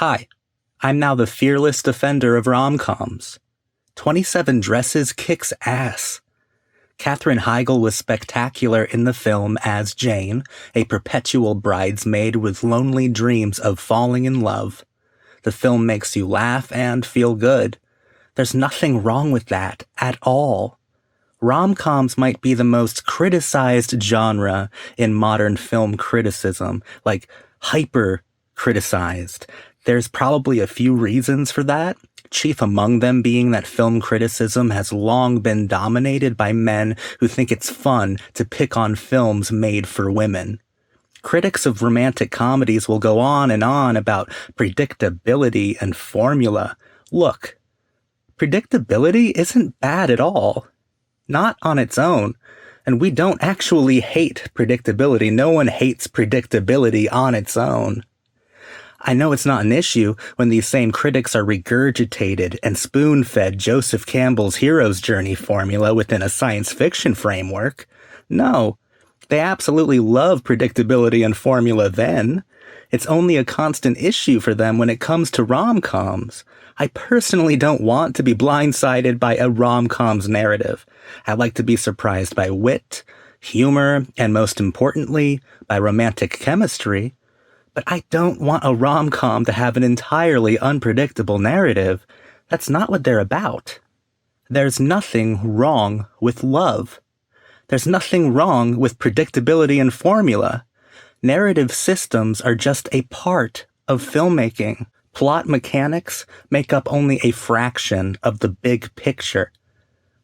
Hi, I'm now the fearless defender of rom-coms. 27 Dresses kicks ass. Katherine Heigl was spectacular in the film as Jane, a perpetual bridesmaid with lonely dreams of falling in love. The film makes you laugh and feel good. There's nothing wrong with that at all. Rom-coms might be the most criticized genre in modern film criticism, like hyper-criticized. There's probably a few reasons for that, chief among them being that film criticism has long been dominated by men who think it's fun to pick on films made for women. Critics of romantic comedies will go on and on about predictability and formula. Look, predictability isn't bad at all. Not on its own. And we don't actually hate predictability. No one hates predictability on its own. I know it's not an issue when these same critics are regurgitated and spoon-fed Joseph Campbell's hero's journey formula within a science fiction framework. No, they absolutely love predictability and formula then. It's only a constant issue for them when it comes to rom-coms. I personally don't want to be blindsided by a rom-com's narrative. I like to be surprised by wit, humor, and most importantly, by romantic chemistry. But I don't want a rom-com to have an entirely unpredictable narrative. That's not what they're about. There's nothing wrong with love. There's nothing wrong with predictability and formula. Narrative systems are just a part of filmmaking. Plot mechanics make up only a fraction of the big picture.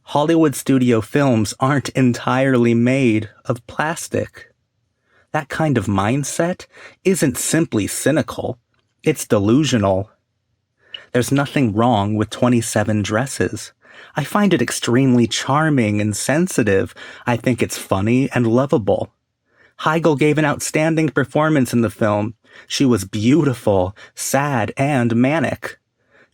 Hollywood studio films aren't entirely made of plastic. That kind of mindset isn't simply cynical, it's delusional. There's nothing wrong with 27 Dresses. I find it extremely charming and sensitive. I think it's funny and lovable. Heigl gave an outstanding performance in the film. She was beautiful, sad, and manic.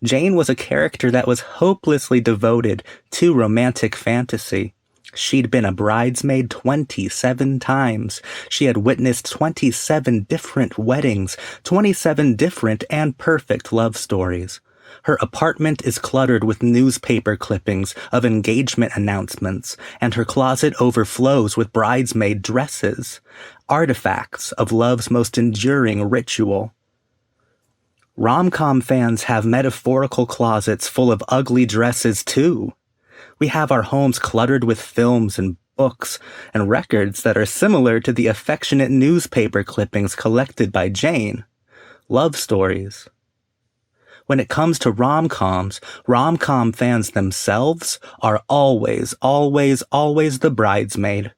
Jane was a character that was hopelessly devoted to romantic fantasy. She'd been a bridesmaid 27 times. She had witnessed 27 different weddings, 27 different and perfect love stories. Her apartment is cluttered with newspaper clippings of engagement announcements, and her closet overflows with bridesmaid dresses, artifacts of love's most enduring ritual. Rom-com fans have metaphorical closets full of ugly dresses too. We have our homes cluttered with films and books and records that are similar to the affectionate newspaper clippings collected by Jane. Love stories. When it comes to rom-coms, rom-com fans themselves are always the bridesmaid.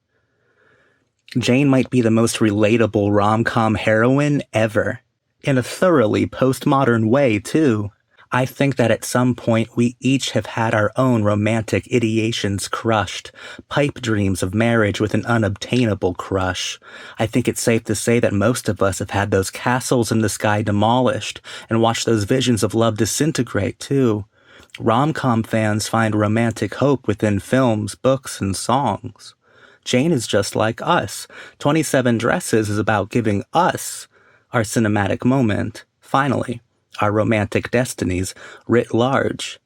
Jane might be the most relatable rom-com heroine ever, in a thoroughly postmodern way, too. I think that at some point we each have had our own romantic ideations crushed, pipe dreams of marriage with an unobtainable crush. I think it's safe to say that most of us have had those castles in the sky demolished and watched those visions of love disintegrate too. Rom-com fans find romantic hope within films, books, and songs. Jane is just like us. 27 Dresses is about giving us our cinematic moment, finally. Our romantic destinies writ large.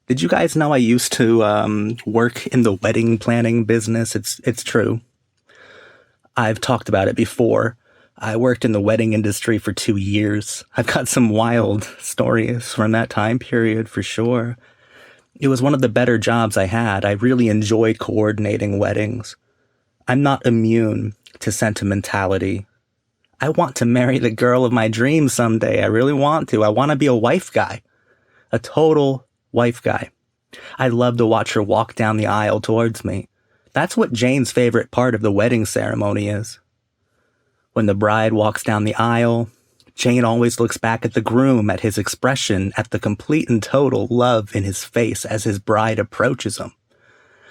Did you guys know I used to work in the wedding planning business? It's true. I've talked about it before. I worked in the wedding industry for 2 years. I've got some wild stories from that time period for sure. It was one of the better jobs I had. I really enjoyed coordinating weddings. I'm not immune to sentimentality. I want to marry the girl of my dreams someday. I really want to. I want to be a wife guy. A total wife guy. I love to watch her walk down the aisle towards me. That's what Jane's favorite part of the wedding ceremony is. When the bride walks down the aisle, Jane always looks back at the groom, at his expression, at the complete and total love in his face as his bride approaches him.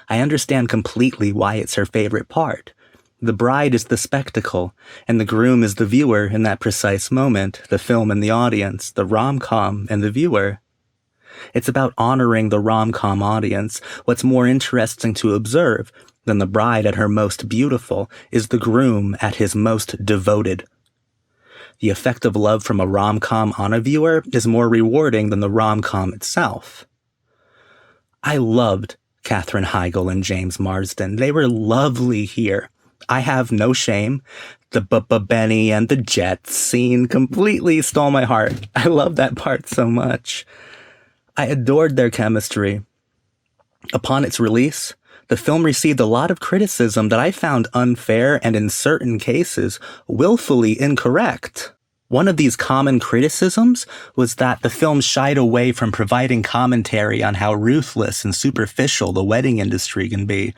I understand completely why it's her favorite part. The bride is the spectacle, and the groom is the viewer in that precise moment, the film and the audience, the rom-com and the viewer. It's about honoring the rom-com audience. What's more interesting to observe than the bride at her most beautiful is the groom at his most devoted. The effect of love from a rom-com on a viewer is more rewarding than the rom-com itself. I loved Katherine Heigl and James Marsden. They were lovely here. I have no shame. The Benny and the Jets scene completely stole my heart. I love that part so much. I adored their chemistry. Upon its release, the film received a lot of criticism that I found unfair and in certain cases, willfully incorrect. One of these common criticisms was that the film shied away from providing commentary on how ruthless and superficial the wedding industry can be.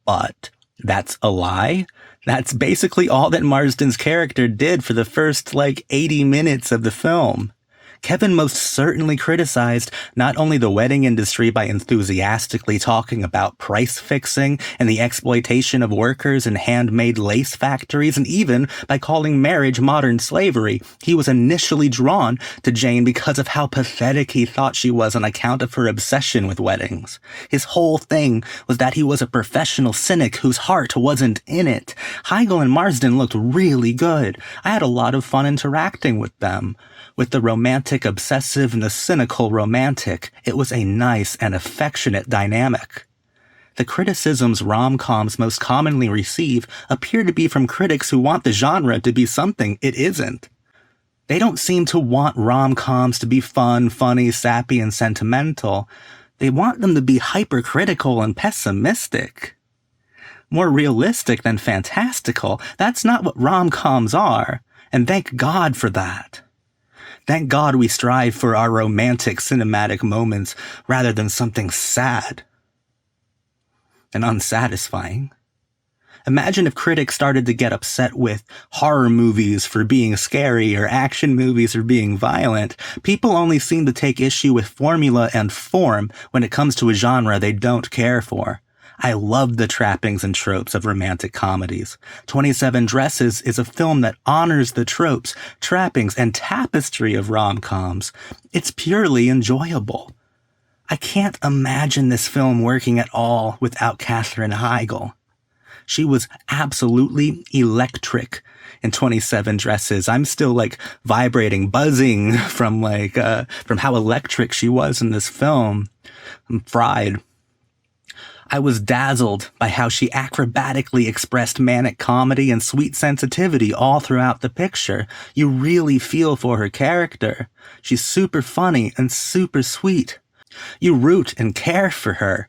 But that's a lie. That's basically all that Marsden's character did for the first, 80 minutes of the film. Kevin most certainly criticized not only the wedding industry by enthusiastically talking about price fixing and the exploitation of workers in handmade lace factories, and even by calling marriage modern slavery. He was initially drawn to Jane because of how pathetic he thought she was on account of her obsession with weddings. His whole thing was that he was a professional cynic whose heart wasn't in it. Heigl and Marsden looked really good. I had a lot of fun interacting with them. With the romantic obsessive and the cynical romantic, it was a nice and affectionate dynamic. The criticisms rom-coms most commonly receive appear to be from critics who want the genre to be something it isn't. They don't seem to want rom-coms to be fun, funny, sappy, and sentimental. They want them to be hypercritical and pessimistic. More realistic than fantastical, that's not what rom-coms are, and thank God for that. Thank God we strive for our romantic cinematic moments rather than something sad and unsatisfying. Imagine if critics started to get upset with horror movies for being scary or action movies for being violent. People only seem to take issue with formula and form when it comes to a genre they don't care for. I love the trappings and tropes of romantic comedies. 27 Dresses is a film that honors the tropes, trappings, and tapestry of rom-coms. It's purely enjoyable. I can't imagine this film working at all without Katherine Heigl. She was absolutely electric in 27 Dresses. I'm still vibrating, buzzing from how electric she was in this film. I'm fried. I was dazzled by how she acrobatically expressed manic comedy and sweet sensitivity all throughout the picture. You really feel for her character. She's super funny and super sweet. You root and care for her.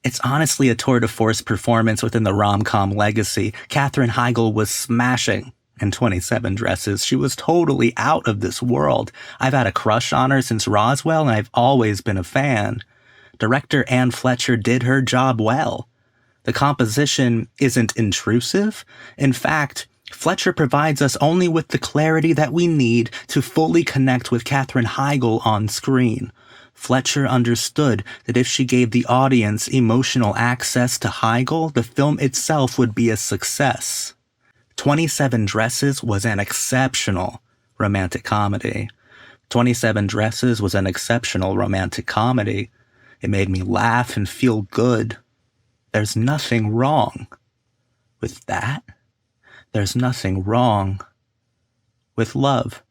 It's honestly a tour de force performance within the rom-com legacy. Katherine Heigl was smashing in 27 Dresses. She was totally out of this world. I've had a crush on her since Roswell, and I've always been a fan. Director Anne Fletcher did her job well. The composition isn't intrusive. In fact, Fletcher provides us only with the clarity that we need to fully connect with Katherine Heigl on screen. Fletcher understood that if she gave the audience emotional access to Heigl, the film itself would be a success. 27 Dresses was an exceptional romantic comedy. 27 Dresses was an exceptional romantic comedy. It made me laugh and feel good. There's nothing wrong with that. There's nothing wrong with love.